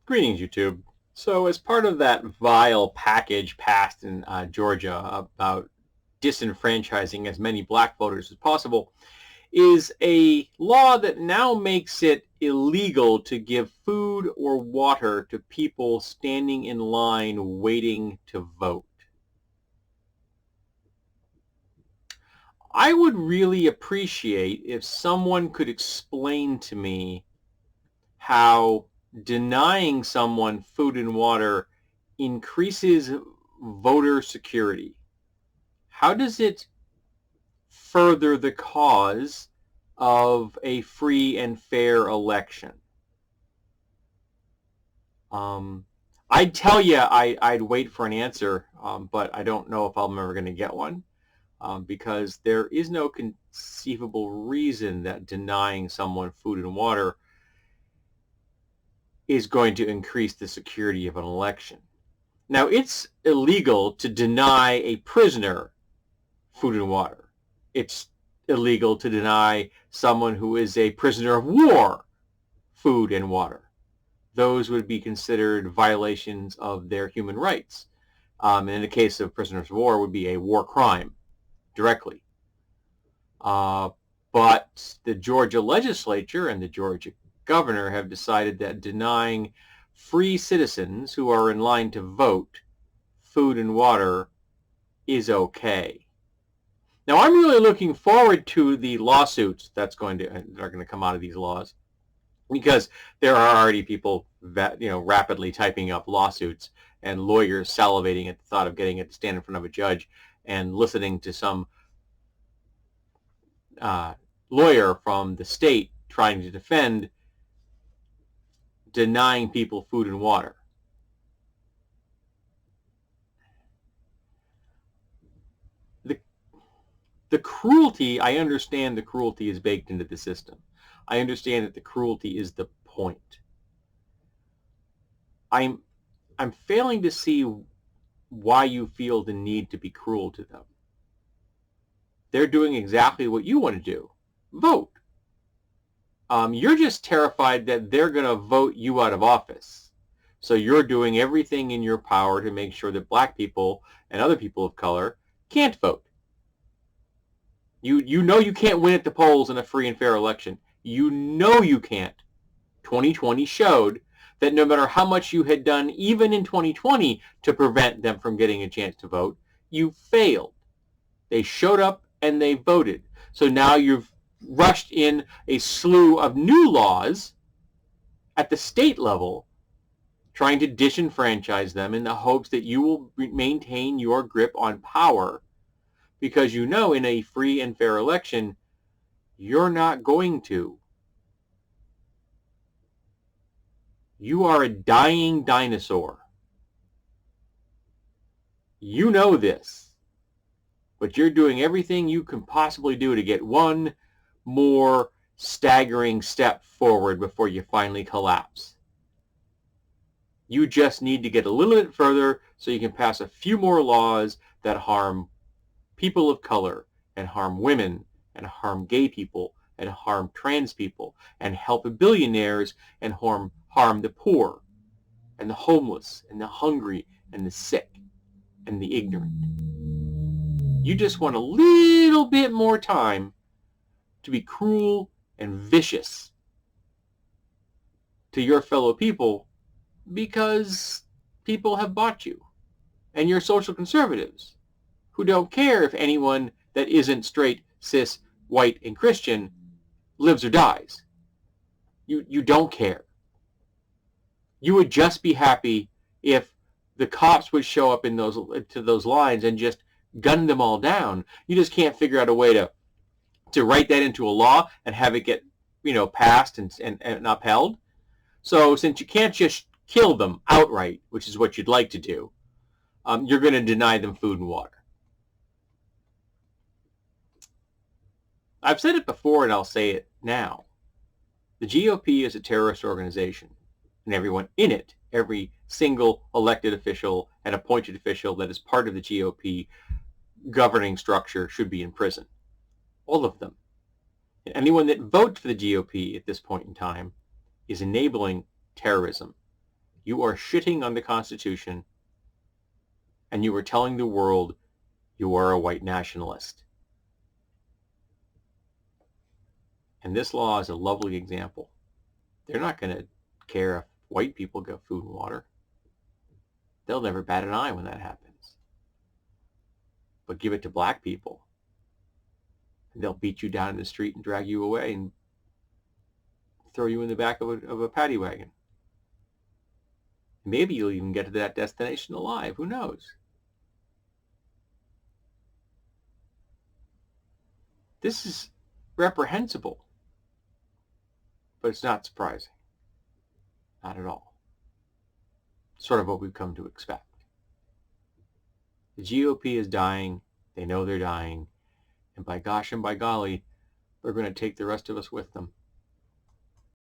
Greetings, YouTube. So as part of that vile package passed in Georgia about disenfranchising as many black voters as possible is a law that now makes it illegal to give food or water to people standing in line waiting to vote. I would really appreciate if someone could explain to me how denying someone food and water increases voter security. How does it further the cause of a free and fair election? I'd tell you I'd wait for an answer, but I don't know if I'm ever going to get one, because there is no conceivable reason that denying someone food and water is going to increase the security of an election. Now, it's illegal to deny a prisoner food and water. It's illegal to deny someone who is a prisoner of war food and water. Those would be considered violations of their human rights. And in the case of prisoners of war, would be a war crime directly. But the Georgia legislature and the Georgia governor have decided that denying free citizens who are in line to vote food and water is okay. Now, I'm really looking forward to the lawsuits that are going to come out of these laws, because there are already people that, rapidly typing up lawsuits and lawyers salivating at the thought of getting it to stand in front of a judge and listening to some lawyer from the state trying to defend denying people food and water. The cruelty, I understand the cruelty is baked into the system. I understand that the cruelty is the point. I'm failing to see why you feel the need to be cruel to them. They're doing exactly what you want to do. Vote. You're just terrified that they're going to vote you out of office. So you're doing everything in your power to make sure that black people and other people of color can't vote. You know you can't win at the polls in a free and fair election. You know you can't. 2020 showed that no matter how much you had done, even in 2020, to prevent them from getting a chance to vote, you failed. They showed up and they voted. So now you've rushed in a slew of new laws at the state level, trying to disenfranchise them in the hopes that you will maintain your grip on power, because you know in a free and fair election, you're not going to. You are a dying dinosaur. You know this, but you're doing everything you can possibly do to get one more staggering step forward before you finally collapse. You just need to get a little bit further so you can pass a few more laws that harm people of color and harm women and harm gay people and harm trans people and help billionaires and harm the poor and the homeless and the hungry and the sick and the ignorant. You just want a little bit more time to be cruel and vicious to your fellow people, because people have bought you, and you're social conservatives who don't care if anyone that isn't straight, cis, white, and Christian lives or dies. You don't care. You would just be happy if the cops would show up to those lines and just gun them all down. You just can't figure out a way to write that into a law and have it get passed and upheld. So since you can't just kill them outright, which is what you'd like to do, you're going to deny them food and water. I've said it before and I'll say it now. The GOP is a terrorist organization, and everyone in it, every single elected official and appointed official that is part of the GOP governing structure, should be in prison. All of them. And anyone that votes for the GOP at this point in time is enabling terrorism. You are shitting on the Constitution, and you are telling the world you are a white nationalist. And this law is a lovely example. They're not going to care if white people get food and water. They'll never bat an eye when that happens. But give it to black people, and they'll beat you down in the street and drag you away and throw you in the back of a paddy wagon. Maybe you'll even get to that destination alive. Who knows? This is reprehensible, but it's not surprising. Not at all. Sort of what we've come to expect. The GOP is dying. They know they're dying. And by gosh and by golly, they're going to take the rest of us with them.